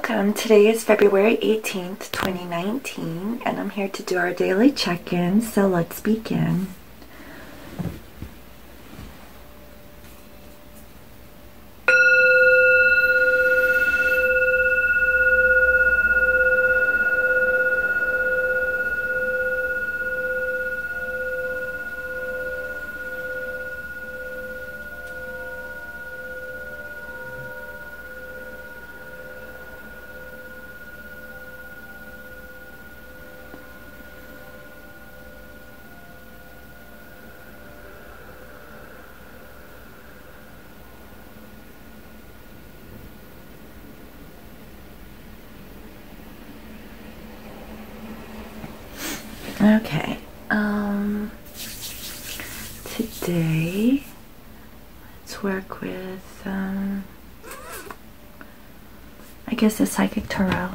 welcome. Today is February 18th, 2019, and I'm here to do our daily check-in, so let's begin. Okay, today, let's work with, I guess the Psychic Tarot.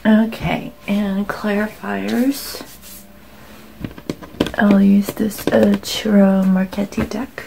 Okay, and clarifiers. I'll use this Chiro Marchetti deck.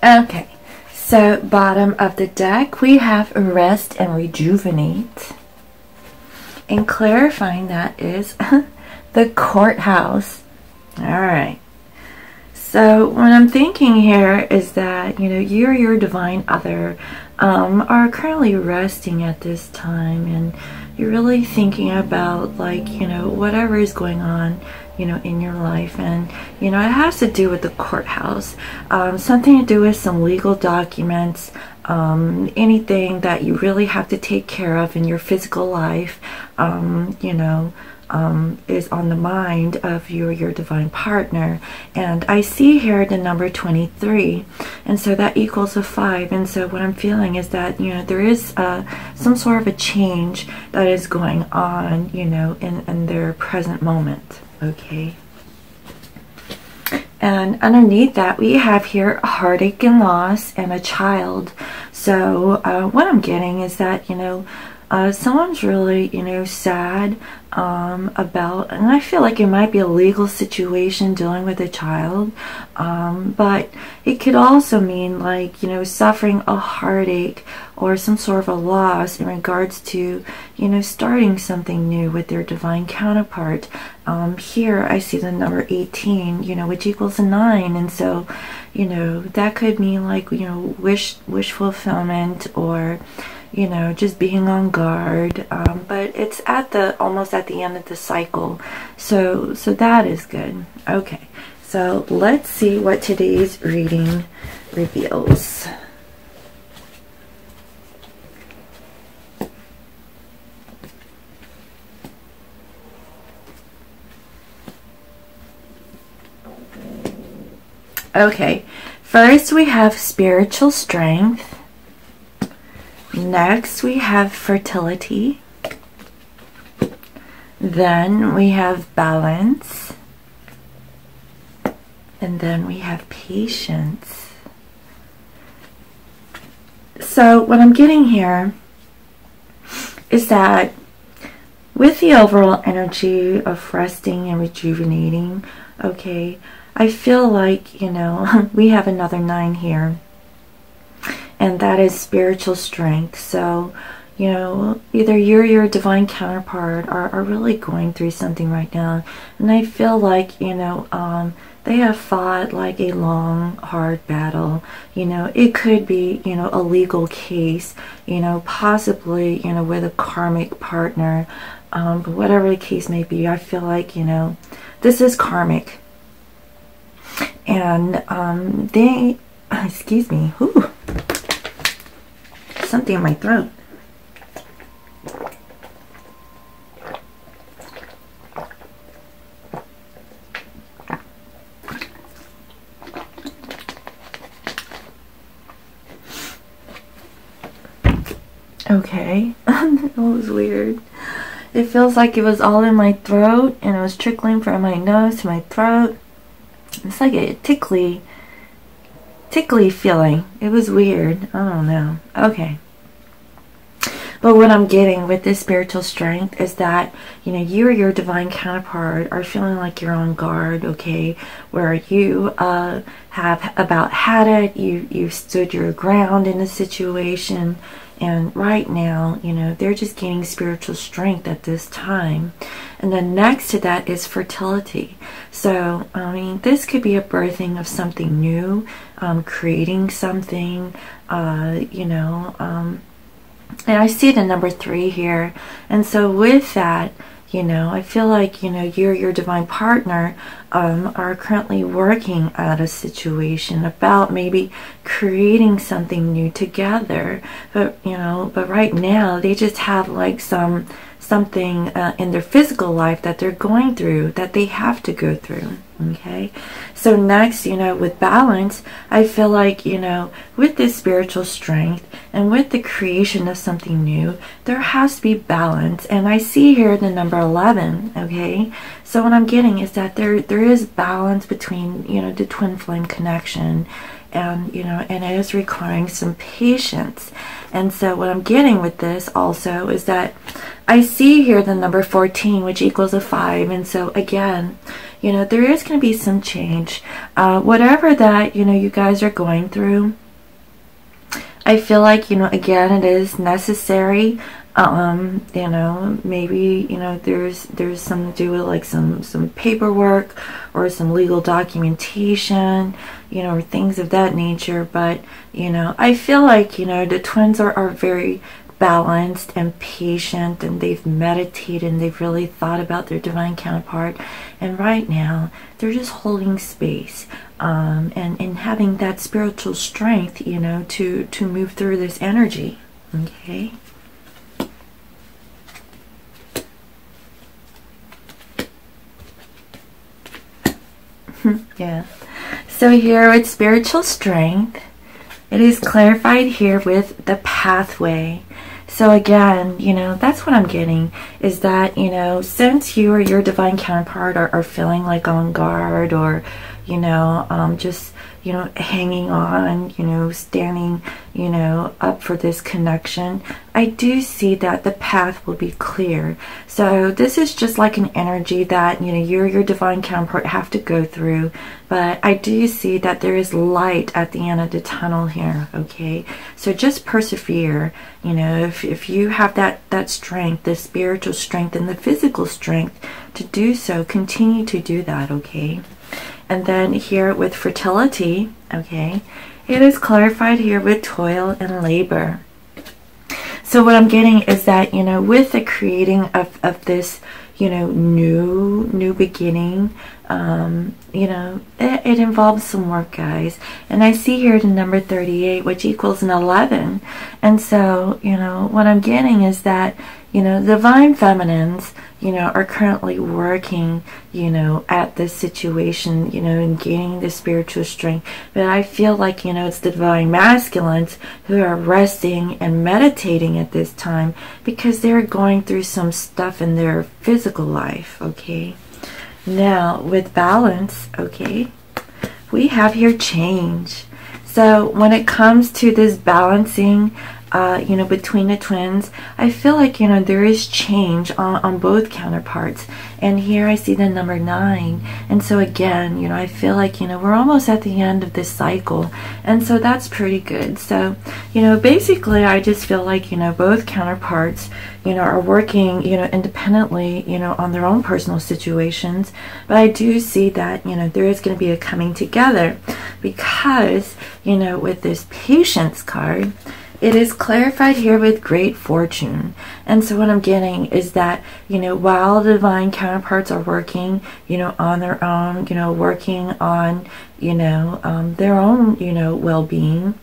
Okay, so bottom of the deck we have rest and rejuvenate, and clarifying that is the courthouse. Alright, so what I'm thinking here is that, you know, you or your divine other are currently resting at this time, and you're really thinking about, like, you know, whatever is going on, you know, in your life. And, you know, it has to do with the courthouse, something to do with some legal documents, anything that you really have to take care of in your physical life, you know, is on the mind of your divine partner. And I see here the number 23, and so that equals a 5. And so what I'm feeling is that, you know, there is some sort of a change that is going on, you know, in their present moment. Okay, and underneath that we have here a heartache and loss and a child. So what I'm getting is that, you know, someone's really, you know, sad about, and I feel like it might be a legal situation dealing with a child, but it could also mean, like, you know, suffering a heartache or some sort of a loss in regards to, you know, starting something new with their divine counterpart. Here I see the number 18, you know, which equals a 9, and so, you know, that could mean, like, you know, wish fulfillment, or, you know, just being on guard, but it's at the almost at the end of the cycle, so that is good. Okay, so let's see what today's reading reveals. Okay, first we have spiritual strength. Next we have fertility. Then we have balance. And then we have patience. So what I'm getting here is that with the overall energy of resting and rejuvenating, okay, I feel like, you know, we have another 9 here. And that is spiritual strength. So, you know, either you or your divine counterpart are really going through something right now. And I feel like, you know, they have fought like a long, hard battle. You know, it could be, you know, a legal case, you know, possibly, you know, with a karmic partner. But whatever the case may be, I feel like, you know, this is karmic. And they, excuse me, whew, something in my throat. Okay, that was weird. It feels like it was all in my throat and it was trickling from my nose to my throat. It's like a tickly feeling. It was weird. I don't know. Okay. But what I'm getting with this spiritual strength is that, you know, you or your divine counterpart are feeling like you're on guard, okay? Where you have about had it, you stood your ground in a situation, and right now, you know, they're just gaining spiritual strength at this time. And then next to that is fertility. So, I mean, this could be a birthing of something new, creating something, you know, and I see the number 3 here. And so with that, you know, I feel like, you know, you or your divine partner are currently working at a situation about maybe creating something new together. But, you know, but right now they just have like something in their physical life that they're going through, that they have to go through. Okay, so next, you know, with balance, I feel like, you know, with this spiritual strength and with the creation of something new, there has to be balance. And I see here the number 11. Okay, so what I'm getting is that there is balance between, you know, the twin flame connection, and, you know, and it is requiring some patience. And so what I'm getting with this also is that I see here the number 14, which equals a 5. And so again, you know, there is going to be some change. Whatever that, you know, you guys are going through, I feel like, you know, again, it is necessary. You know, maybe, you know, there's some to do with like some paperwork or some legal documentation, you know, or things of that nature. But, you know, I feel like, you know, the twins are very balanced and patient, and they've meditated and they've really thought about their divine counterpart. And right now, they're just holding space and having that spiritual strength, you know, to move through this energy. Okay. Yeah. So here with spiritual strength, it is clarified here with the pathway. So again, you know, that's what I'm getting, is that, you know, since you or your divine counterpart are feeling like on guard, or, you know, just, you know, hanging on, you know, standing, you know, up for this connection, I do see that the path will be clear. So this is just like an energy that, you know, you or your divine counterpart have to go through. But I do see that there is light at the end of the tunnel here, okay? So just persevere. You know, if you have that strength, the spiritual strength and the physical strength to do so, continue to do that, okay? And then here with fertility, okay, it is clarified here with toil and labor. So what I'm getting is that, you know, with the creating of this, you know, new beginning, you know, it involves some work, guys. And I see here the number 38, which equals an 11. And so, you know, what I'm getting is that, you know, divine feminines, you know, are currently working, you know, at this situation, you know, and gaining the spiritual strength. But I feel like, you know, it's the divine masculines who are resting and meditating at this time, because they're going through some stuff in their physical life, okay? Now, with balance, okay, we have here change. So when it comes to this balancing, you know, between the twins, I feel like, you know, there is change on both counterparts. And here I see the number 9. And so again, you know, I feel like, you know, we're almost at the end of this cycle. And so that's pretty good. So, you know, basically I just feel like, you know, both counterparts, you know, are working, you know, independently, you know, on their own personal situations. But I do see that, you know, there is going to be a coming together because, you know, with this patience card, it is clarified here with great fortune. And so what I'm getting is that, you know, while the divine counterparts are working, you know, on their own, you know, working on, you know, their own, you know, well-being,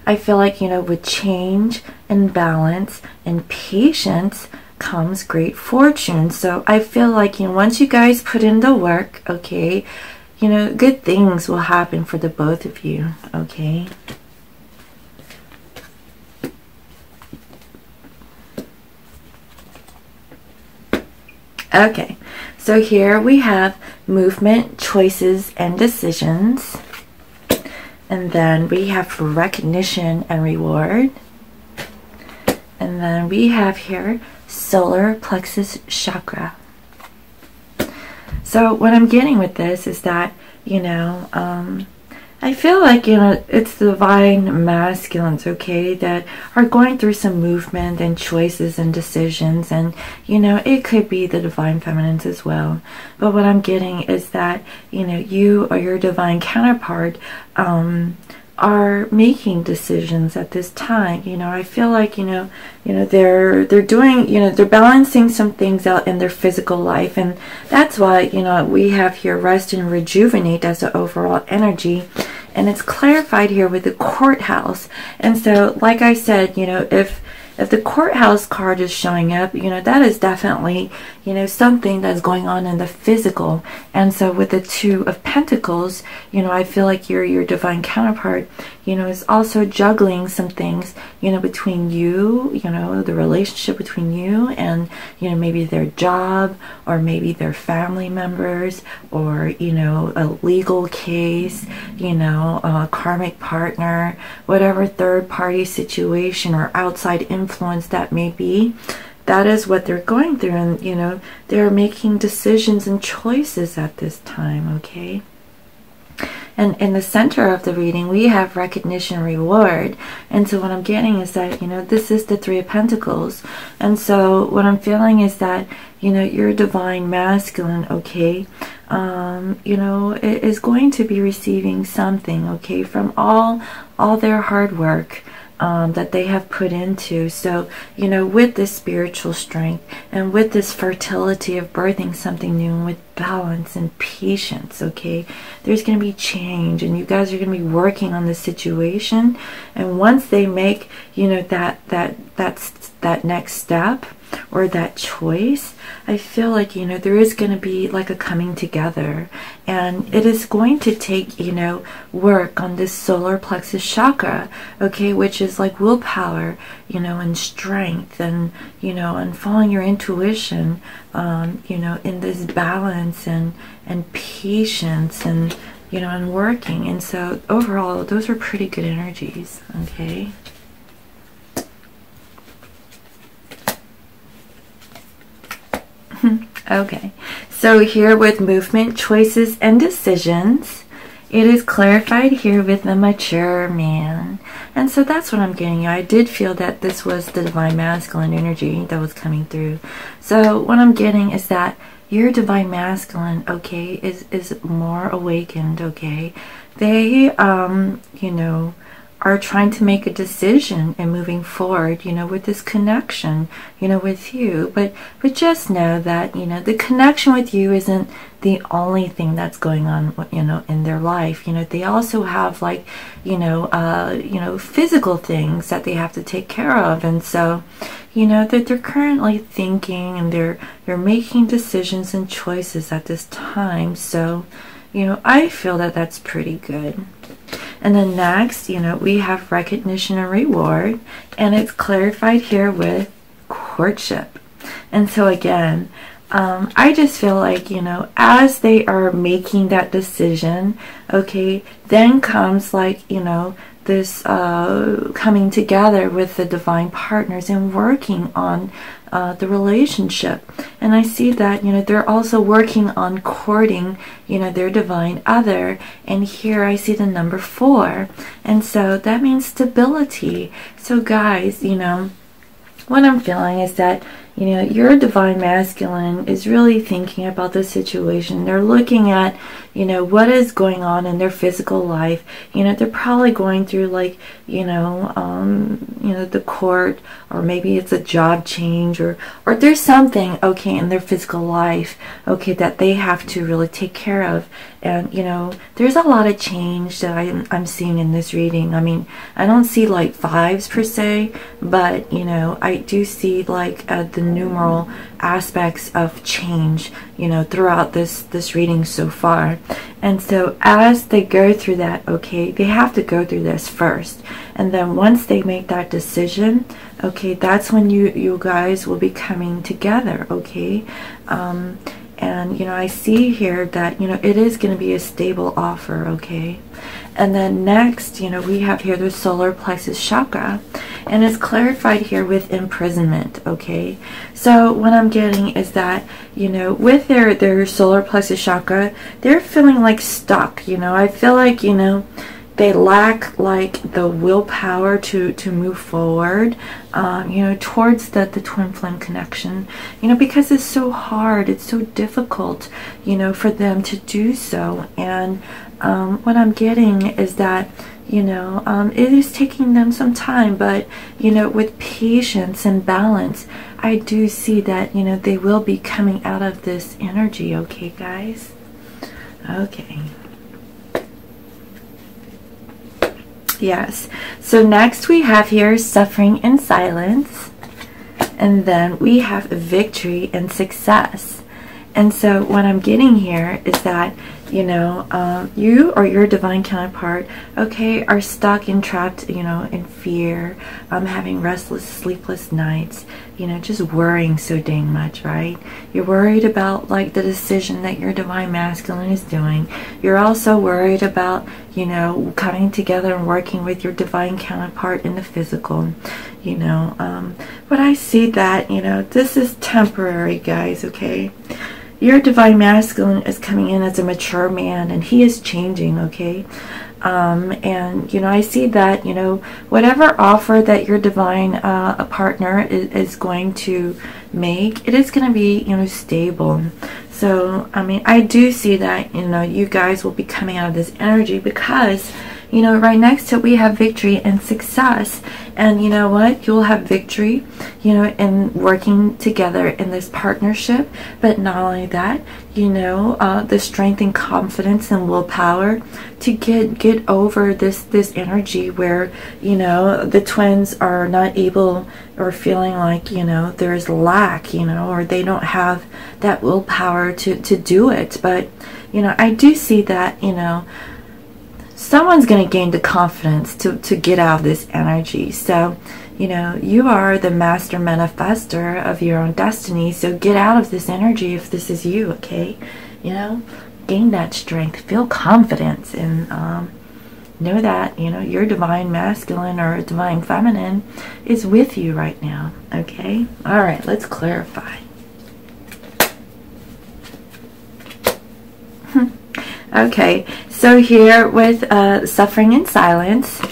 I feel like, you know, with change and balance and patience comes great fortune. So I feel like, you know, once you guys put in the work, okay, you know, good things will happen for the both of you, okay? Okay, so here we have movement, choices, and decisions. And then we have recognition and reward. And then we have here solar plexus chakra. So what I'm getting with this is that, you know, I feel like, you know, it's the divine masculines, okay, that are going through some movement and choices and decisions. And, you know, it could be the divine feminines as well. But what I'm getting is that, you know, you or your divine counterpart are making decisions at this time. You know, I feel like, you know, they're doing, you know, they're balancing some things out in their physical life. And that's why, you know, we have here rest and rejuvenate as the overall energy. And it's clarified here with the courthouse. And so, like I said, you know, if the courthouse card is showing up, you know, that is definitely, you know, something that's going on in the physical. And so with the 2 of Pentacles, you know, I feel like your divine counterpart, you know, is also juggling some things, you know, between you, you know, the relationship between you and, you know, maybe their job or maybe their family members or, you know, a legal case, you know, a karmic partner, whatever third party situation or outside influence that may be. That is what they're going through, and, you know, they're making decisions and choices at this time, okay? And in the center of the reading, we have recognition, reward. And so what I'm getting is that, you know, this is the 3 of Pentacles. And so what I'm feeling is that, you know, your divine masculine, okay, you know, is going to be receiving something, okay, from all their hard work that they have put into. So, you know, with this spiritual strength and with this fertility of birthing something new and with balance and patience, okay, there's going to be change and you guys are going to be working on this situation. And once they make, you know, that next step or that choice, I feel like, you know, there is going to be like a coming together, and it is going to take, you know, work on this solar plexus chakra, okay, which is like willpower, you know, and strength, and, you know, and following your intuition, you know, in this balance and patience and, you know, and working. And so overall, those are pretty good energies, okay. Okay, so here with movement, choices, and decisions, it is clarified here with the mature man. And so that's what I'm getting. I did feel that this was the divine masculine energy that was coming through. So what I'm getting is that your divine masculine, okay, is more awakened, okay. They, you know, are trying to make a decision and moving forward, you know, with this connection, you know, with you. But just know that, you know, the connection with you isn't the only thing that's going on, you know, in their life. You know, they also have, like, you know, physical things that they have to take care of. And so, you know, that they're currently thinking and they're making decisions and choices at this time. So, you know, I feel that that's pretty good. And then next, you know, we have recognition and reward, and it's clarified here with courtship. And so again, I just feel like, you know, as they are making that decision, okay, then comes, like, you know, coming together with the divine partners and working on the relationship. And I see that, you know, they're also working on courting, you know, their divine other. And here I see the number 4. And so that means stability. So guys, you know, what I'm feeling is that, you know, your divine masculine is really thinking about the situation. They're looking at, you know, what is going on in their physical life. You know, they're probably going through, like, you know, the court, or maybe it's a job change, or there's something, okay, in their physical life, okay, that they have to really take care of. And, you know, there's a lot of change that I'm seeing in this reading. I mean, I don't see like 5s per se, but, you know, I do see like the numeral aspects of change, you know, throughout this reading so far. And so as they go through that, okay, they have to go through this first. And then once they make that decision, okay, that's when you guys will be coming together, okay? And, you know, I see here that, you know, it is going to be a stable offer, okay? And then next, you know, we have here the solar plexus chakra, and it's clarified here with imprisonment, okay? So what I'm getting is that, you know, with their solar plexus chakra, they're feeling like stuck, you know? I feel like, you know, they lack like the willpower to move forward, you know, towards the twin flame connection, you know, because it's so hard, it's so difficult, you know, for them to do so. And what I'm getting is that, you know, it is taking them some time, but, you know, with patience and balance, I do see that, you know, they will be coming out of this energy, okay, guys? Okay. Yes, so next we have here suffering in silence, and then we have victory and success. And so what I'm getting here is that, you know, you or your divine counterpart, okay, are stuck and trapped, you know, in fear, having restless, sleepless nights, you know, just worrying so dang much, right? You're worried about, like, the decision that your divine masculine is doing. You're also worried about, you know, coming together and working with your divine counterpart in the physical, you know. But I see that, you know, this is temporary, guys, okay? Your divine masculine is coming in as a mature man, and he is changing, okay? And, you know, I see that, you know, whatever offer that your divine partner is going to make, it is going to be, you know, stable. So, I mean, I do see that, you know, you guys will be coming out of this energy because, you know, right next to it we have victory and success. And you know what? You'll have victory, you know, in working together in this partnership. But not only that, you know, the strength and confidence and willpower to get over this energy where, you know, the twins are not able, or feeling like, you know, there's lack, you know, or they don't have that willpower to do it. But, you know, I do see that, you know, someone's going to gain the confidence to get out of this energy. So, you know, you are the master manifester of your own destiny. So get out of this energy if this is you, okay? You know, gain that strength, feel confidence, and know that, you know, your divine masculine or divine feminine is with you right now, okay? All right, let's clarify. Okay, so here with suffering in silence,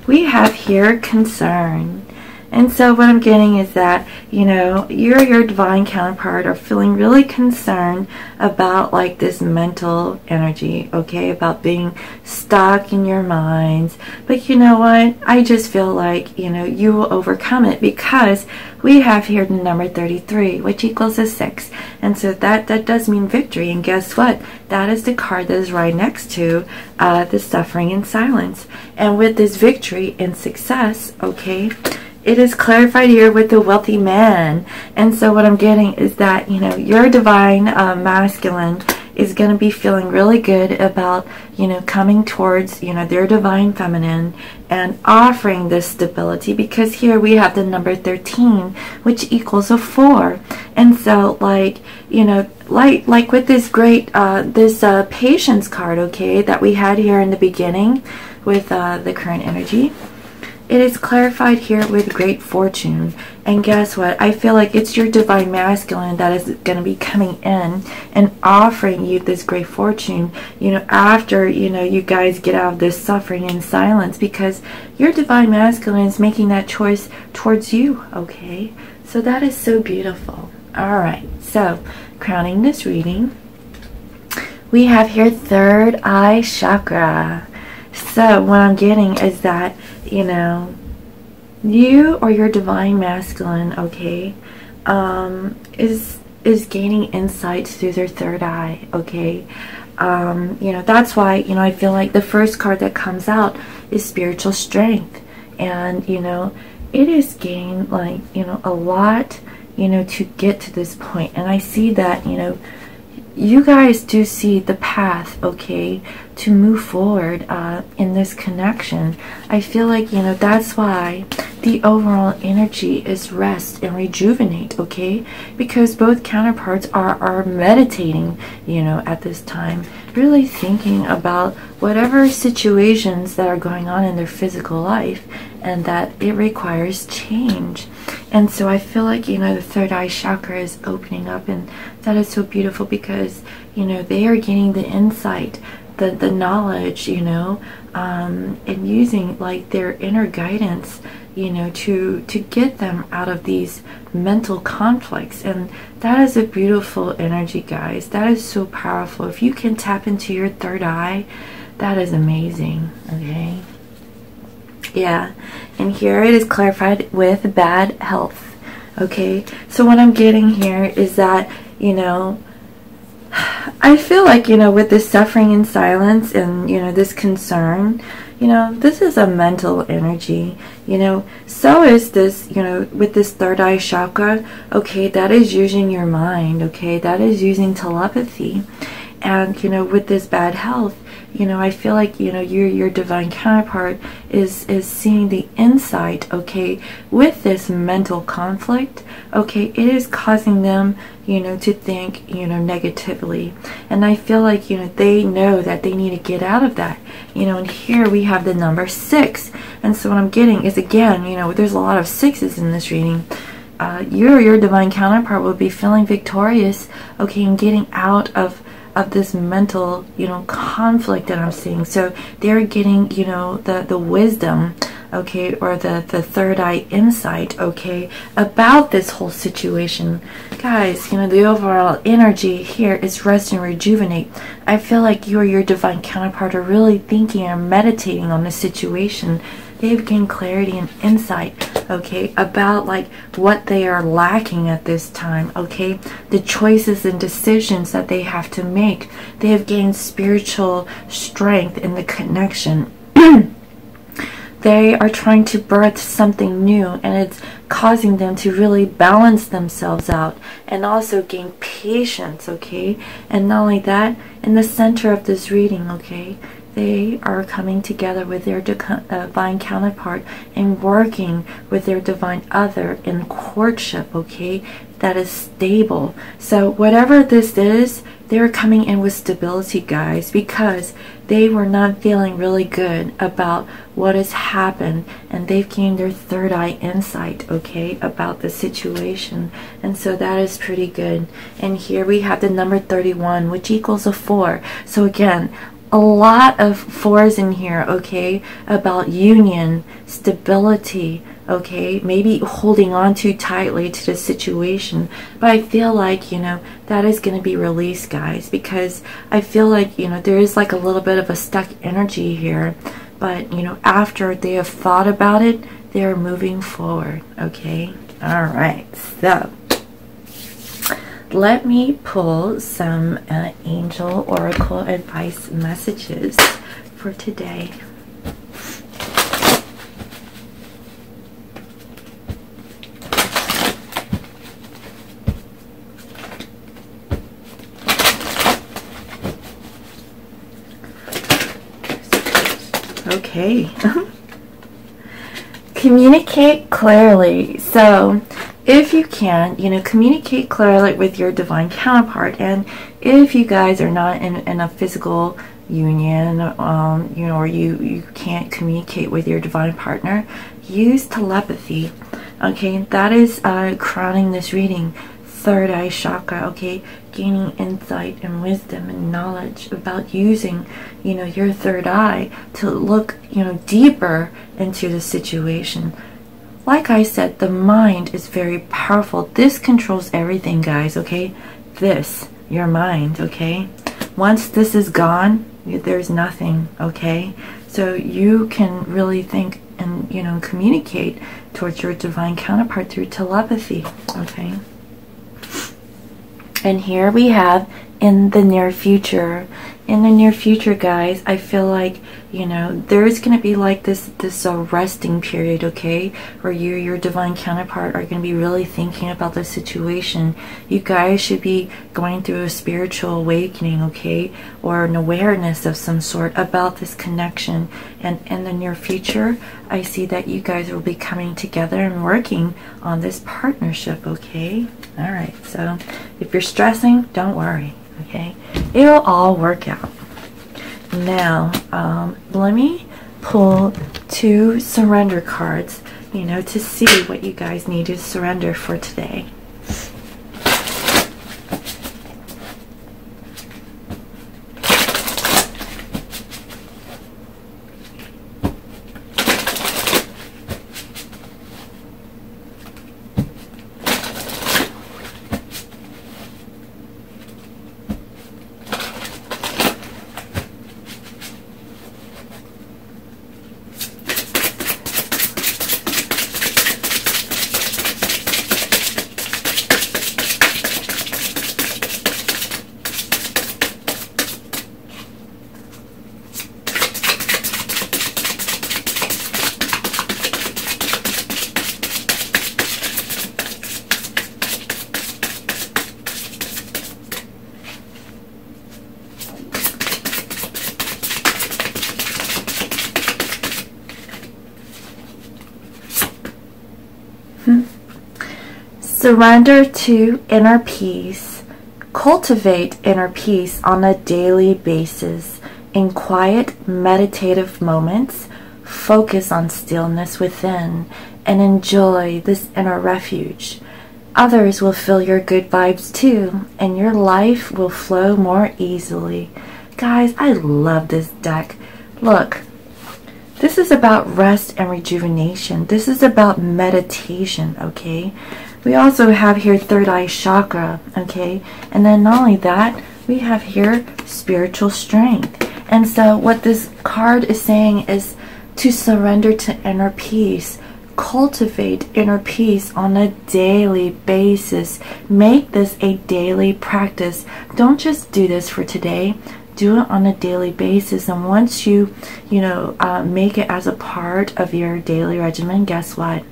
we have here concern. And so what I'm getting is that, you know, you or your divine counterpart are feeling really concerned about, like, this mental energy, okay, about being stuck in your minds. But you know what? I just feel like, you know, you will overcome it because we have here the number 33, which equals a 6. And so that does mean victory. And guess what? That is the card that is right next to the suffering in silence. And with this victory and success, okay, it is clarified here with the wealthy man. And so what I'm getting is that, you know, your divine masculine is going to be feeling really good about, you know, coming towards, you know, their divine feminine and offering this stability, because here we have the number 13, which equals a 4. And so, like, you know, like with this great, this patience card, okay, that we had here in the beginning, with the current energy. It is clarified here with great fortune. And guess what? I feel like it's your divine masculine that is going to be coming in and offering you this great fortune, you know, after, you know, you guys get out of this suffering in silence, because your divine masculine is making that choice towards you, okay? So that is so beautiful. All right. So, crowning this reading, we have here third eye chakra. So what I'm getting is that, you know, you or your divine masculine, okay, is gaining insights through their third eye, okay. You know, that's why, you know, I feel like the first card that comes out is spiritual strength. And, you know, it is gaining, like, you know, a lot, you know, to get to this point. And I see that, you know, you guys do see the path, okay, to move forward in this connection. I feel like, you know, that's why the overall energy is rest and rejuvenate, okay? Because both counterparts are meditating, you know, at this time, really thinking about whatever situations that are going on in their physical life, and that it requires change. And so I feel like, you know, the third eye chakra is opening up, and that is so beautiful because, you know, they are getting the insight, the knowledge, you know, and using like their inner guidance, you know, to get them out of these mental conflicts. And that is a beautiful energy, guys. That is so powerful. If you can tap into your third eye, that is amazing, okay? Yeah, and here it is clarified with bad health, okay? So what I'm getting here is that, you know, I feel like, you know, with this suffering in silence and, you know, this concern, you know, this is a mental energy, you know. So is this, you know, with this third eye chakra, okay, that is using your mind, okay, that is using telepathy. And, you know, with this bad health, you know, I feel like, you know, your divine counterpart is seeing the insight, okay, with this mental conflict, okay, it is causing them, you know, to think, you know, negatively. And I feel like, you know, they know that they need to get out of that, you know. And here we have the number 6. And so what I'm getting is, again, you know, there's a lot of 6s in this reading. Your divine counterpart will be feeling victorious, okay, and getting out of this mental, you know, conflict that I'm seeing. So they're getting, you know, the wisdom, okay, or the third eye insight, okay, about this whole situation. Guys, you know, the overall energy here is rest and rejuvenate. I feel like you or your divine counterpart are really thinking and meditating on the situation. They've gained clarity and insight, okay, about like what they are lacking at this time, okay, the choices and decisions that they have to make. They have gained spiritual strength in the connection. They are trying to birth something new, and it's causing them to really balance themselves out and also gain patience, okay. And not only that, in the center of this reading, okay, they are coming together with their divine counterpart and working with their divine other in courtship, okay, that is stable. So whatever this is, they're coming in with stability, guys, because they were not feeling really good about what has happened, and they've gained their third eye insight, okay, about the situation. And so that is pretty good. And here we have the number 31, which equals a 4. So again, a lot of 4s in here, okay, about union, stability, okay, maybe holding on too tightly to the situation. But I feel like, you know, that is going to be released, guys, because I feel like, you know, there is like a little bit of a stuck energy here. But, you know, after they have thought about it, they are moving forward, okay? All right, so let me pull some angel oracle advice messages for today. Okay. Communicate clearly. So if you can, you know, communicate clearly with your divine counterpart. And if you guys are not in a physical, union, you know, or you can't communicate with your divine partner, use telepathy. Okay, that is crowning this reading. Third eye chakra. Okay, gaining insight and wisdom and knowledge about using, you know, your third eye to look, you know, deeper into the situation. Like I said, the mind is very powerful. This controls everything, guys. Okay, this, your mind. Okay, once this is gone, there's nothing. Okay, so you can really think and, you know, communicate towards your divine counterpart through telepathy. Okay, and here we have in the near future. In the near future, guys, I feel like, you know, there's going to be like this resting period, okay, where you, your divine counterpart, are going to be really thinking about the situation. You guys should be going through a spiritual awakening, okay, or an awareness of some sort about this connection. And in the near future, I see that you guys will be coming together and working on this partnership, okay? All right, so if you're stressing, don't worry. Okay, it'll all work out. Now, let me pull 2 surrender cards, you know, to see what you guys need to surrender for today. Surrender to inner peace. Cultivate inner peace on a daily basis. In quiet, meditative moments, focus on stillness within and enjoy this inner refuge. Others will feel your good vibes too, and your life will flow more easily. Guys, I love this deck. Look, this is about rest and rejuvenation. This is about meditation, okay? We also have here third eye chakra, okay? And then not only that, we have here spiritual strength. And so what this card is saying is to surrender to inner peace. Cultivate inner peace on a daily basis. Make this a daily practice. Don't just do this for today. Do it on a daily basis. And once you make it as a part of your daily regimen, guess what?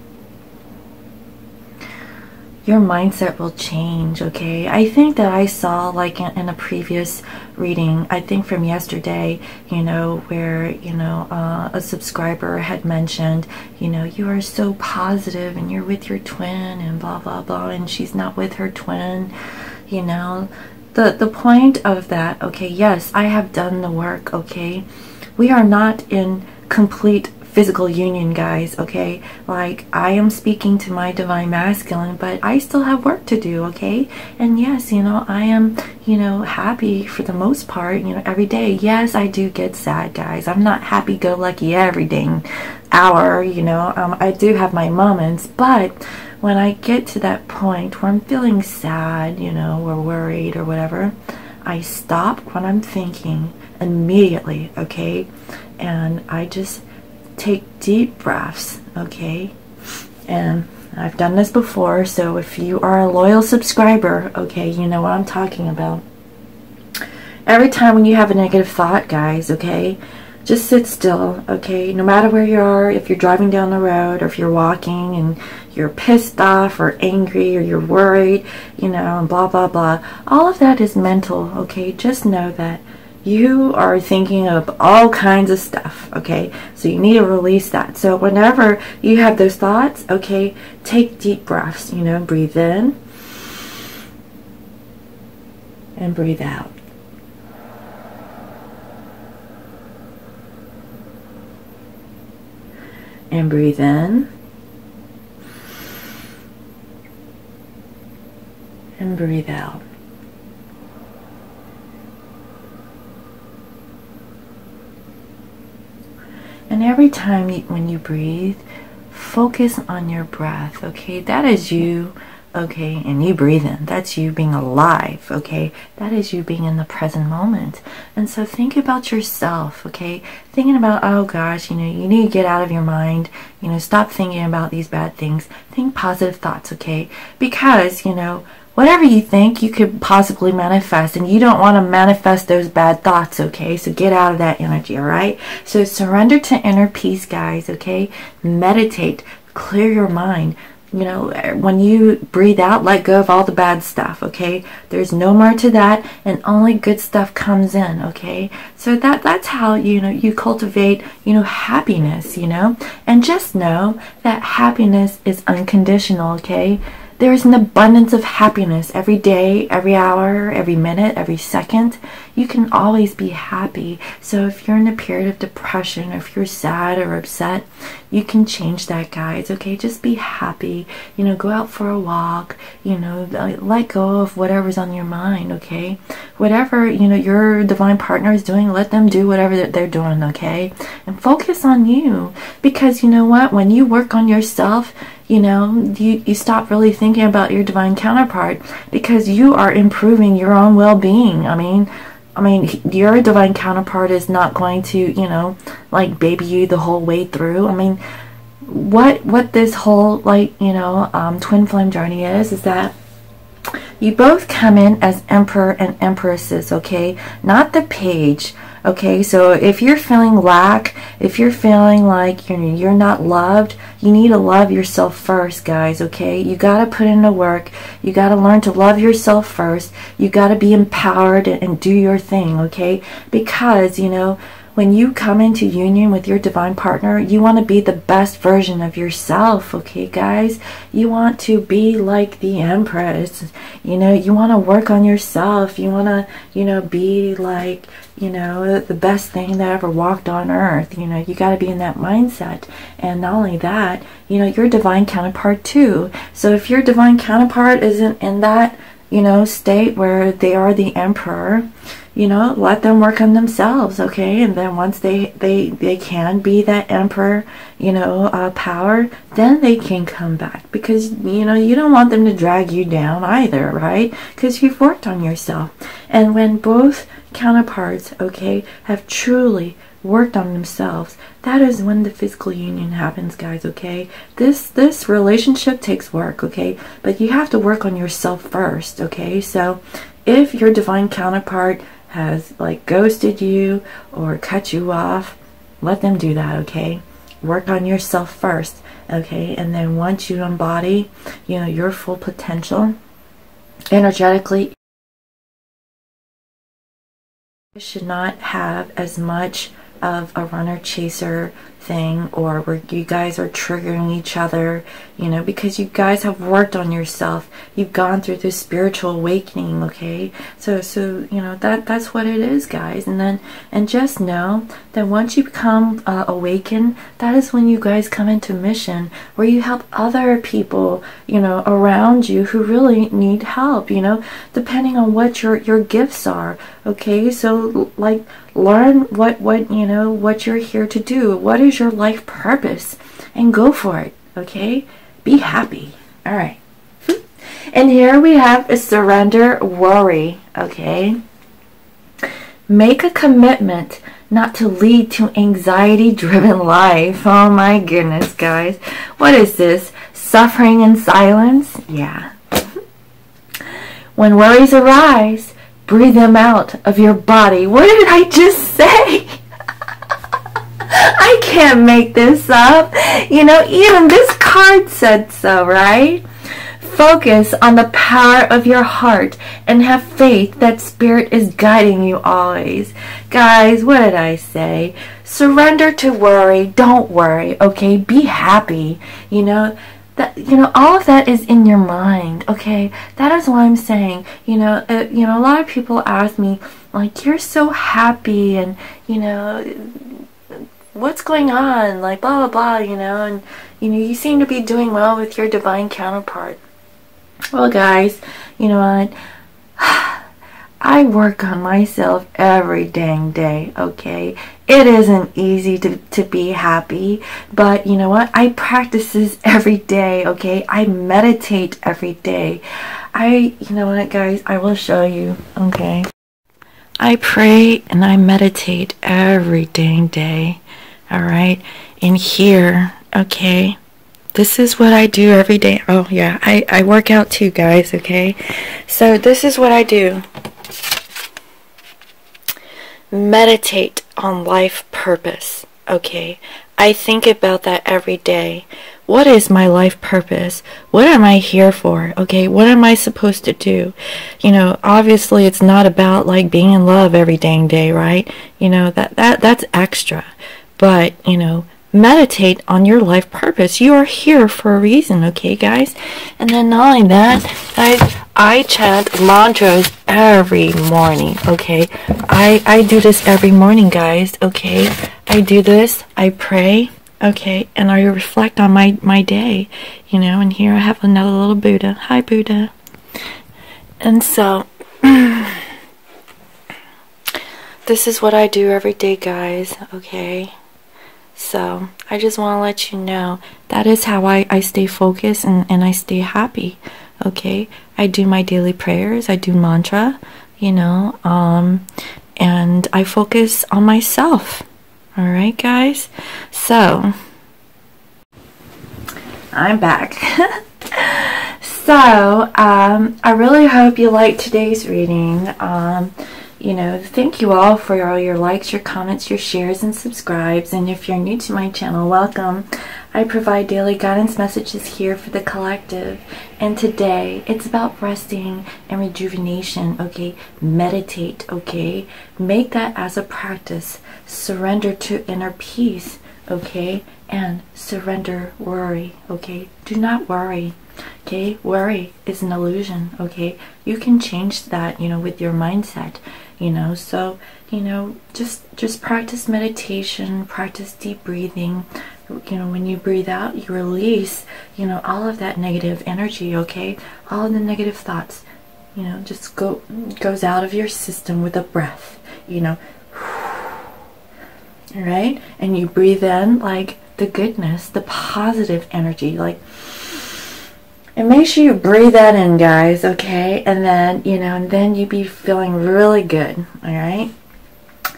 Your mindset will change, okay? I think that I saw, like in a previous reading, I think from yesterday, you know, where, you know, a subscriber had mentioned, you know, you are so positive and you're with your twin and blah, blah, blah, and she's not with her twin, you know. The point of that, okay, yes, I have done the work, okay? We are not in complete physical union, guys, okay? Like, I am speaking to my divine masculine, but I still have work to do, okay? And yes, you know, I am, you know, happy for the most part, you know, every day. Yes, I do get sad, guys. I'm not happy-go-lucky every dang hour, you know. I do have my moments, but when I get to that point where I'm feeling sad, you know, or worried or whatever, I stop what I'm thinking immediately, okay? And I just take deep breaths, okay? And I've done this before, so if you are a loyal subscriber, okay, you know what I'm talking about. Every time when you have a negative thought, guys, okay, just sit still, okay? No matter where you are, if you're driving down the road or if you're walking and you're pissed off or angry or you're worried, you know, and blah, blah, blah. All of that is mental, okay? Just know that you are thinking of all kinds of stuff, okay? So you need to release that. So whenever you have those thoughts, okay, take deep breaths, you know, breathe in and breathe out. And breathe in. And breathe out. And every time when you breathe, focus on your breath, okay? That is you, okay? And you breathe in. That's you being alive, okay? That is you being in the present moment. And so think about yourself, okay? Thinking about, oh gosh, you need to get out of your mind. Stop thinking about these bad things. Think positive thoughts, okay? Because, whatever you think, you could possibly manifest, and you don't want to manifest those bad thoughts, okay? So get out of that energy, all right? So surrender to inner peace, guys, okay? Meditate, clear your mind. When you breathe out, let go of all the bad stuff, okay? There's no more to that, and only good stuff comes in, okay? So that's how, you cultivate, happiness, And just know that happiness is unconditional, okay? There is an abundance of happiness every day, every hour, every minute, every second. You can always be happy. So if you're in a period of depression, or if you're sad or upset, you can change that, guys, okay? Just be happy. Go out for a walk, let go of whatever's on your mind, okay? Whatever, your divine partner is doing, let them do whatever they're doing, okay? And focus on you. Because you know what? When you work on yourself, you stop really thinking about your divine counterpart, because you are improving your own well-being. I mean, your divine counterpart is not going to, baby you the whole way through. I mean, what this whole, twin flame journey is that you both come in as emperor and empresses, okay? Not the page, okay? So if you're feeling lack, if you're feeling like you're not loved, you need to love yourself first, guys, okay? You got to put in the work. You got to learn to love yourself first. You got to be empowered and do your thing, okay? Because, when you come into union with your divine partner, you want to be the best version of yourself, okay, guys? You want to be like the Empress. You want to work on yourself. You want to, be like, the best thing that ever walked on earth. You got to be in that mindset. And not only that, your divine counterpart too. So if your divine counterpart isn't in that, state where they are the emperor, let them work on themselves, okay? And then once they can be that emperor, power, then they can come back. Because, you don't want them to drag you down either, right? Because you've worked on yourself. And when both counterparts, okay, have truly worked on themselves, that is when the physical union happens, guys, okay? This relationship takes work, okay? But you have to work on yourself first, okay? So if your divine counterpart has ghosted you or cut you off, let them do that, okay? Work on yourself first, okay? And then once you embody, your full potential energetically, you should not have as much of a runner chaser thing, or where you guys are triggering each other, because you guys have worked on yourself. You've gone through this spiritual awakening, okay? So that's what it is, guys. And just know that once you become awakened, that is when you guys come into mission, where you help other people, around you who really need help, depending on what your gifts are, okay? So learn what you're here to do. What is your life purpose? And go for it, okay? Be happy. All right. And here we have a surrender worry, okay? Make a commitment not to lead to anxiety-driven life. Oh my goodness, guys. What is this? Suffering in silence? Yeah. When worries arise, breathe them out of your body. What did I just say? I can't make this up. Even this card said so, right? Focus on the power of your heart and have faith that Spirit is guiding you always. Guys, what did I say? Surrender to worry. Don't worry, okay? Be happy. All of that is in your mind, okay? That is why I'm saying, a lot of people ask me, you're so happy, and, what's going on? Like, blah, blah, blah, you know, and, you know, you seem to be doing well with your divine counterpart. Well, guys, you know what? I work on myself every dang day, okay? It isn't easy to be happy, but you know what? I practice this every day, okay? I meditate every day. You know what, guys? I will show you, okay? I pray and I meditate every dang day, all right? And here, okay? This is what I do every day. Oh, yeah, I work out too, guys, okay? So this is what I do. Meditate on life purpose, okay? I think about that every day. What is my life purpose? What am I here for? Okay, what am I supposed to do? You know, obviously it's not about like being in love every dang day, right? You know, that's extra. But, you know, meditate on your life purpose. You are here for a reason, okay, guys? And then not only that, guys, I chant mantras every morning, okay? I do this every morning, guys, okay? I do this, I pray, okay? And I reflect on my day, you know? And here I have another little Buddha. Hi, Buddha. And so, this is what I do every day, guys, okay? So, I just want to let you know that is how I stay focused and I stay happy, okay? I do my daily prayers, I do mantra, you know, and I focus on myself, alright, guys? So, I'm back. So, I really hope you liked today's reading. You know, thank you all for all your likes, your comments, your shares, and subscribes. And if you're new to my channel, welcome. I provide daily guidance messages here for the collective. And today, it's about resting and rejuvenation, okay? Meditate, okay? Make that as a practice. Surrender to inner peace, okay? And surrender worry, okay? Do not worry. Okay, worry is an illusion, okay? You can change that, you know, with your mindset, you know. So, you know, just practice meditation, practice deep breathing. You know, when you breathe out, you release, you know, all of that negative energy, okay? All of the negative thoughts, you know, just goes out of your system with a breath, you know. All right? And you breathe in like the goodness, the positive energy, like. And make sure you breathe that in, guys, okay? And then, you know, and then you be feeling really good, all right?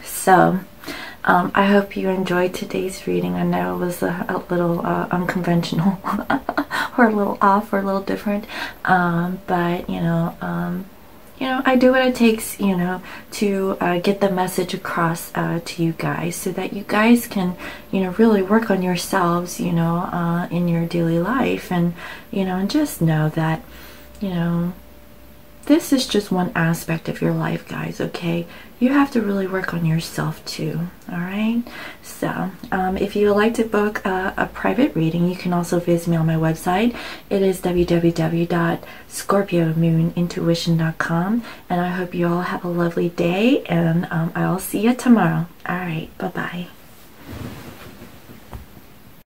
So, I hope you enjoyed today's reading. I know it was a little unconventional or a little off or a little different, but, you know, I do what it takes, you know, to get the message across to you guys so that you guys can, you know, really work on yourselves, you know, in your daily life. And, you know, and just know that, you know, this is just one aspect of your life, guys, okay? You have to really work on yourself too, all right? So, if you would like to book a private reading, you can also visit me on my website. It is www.scorpiomoonintuition.com, and I hope you all have a lovely day, and I'll see you tomorrow. All right, bye-bye.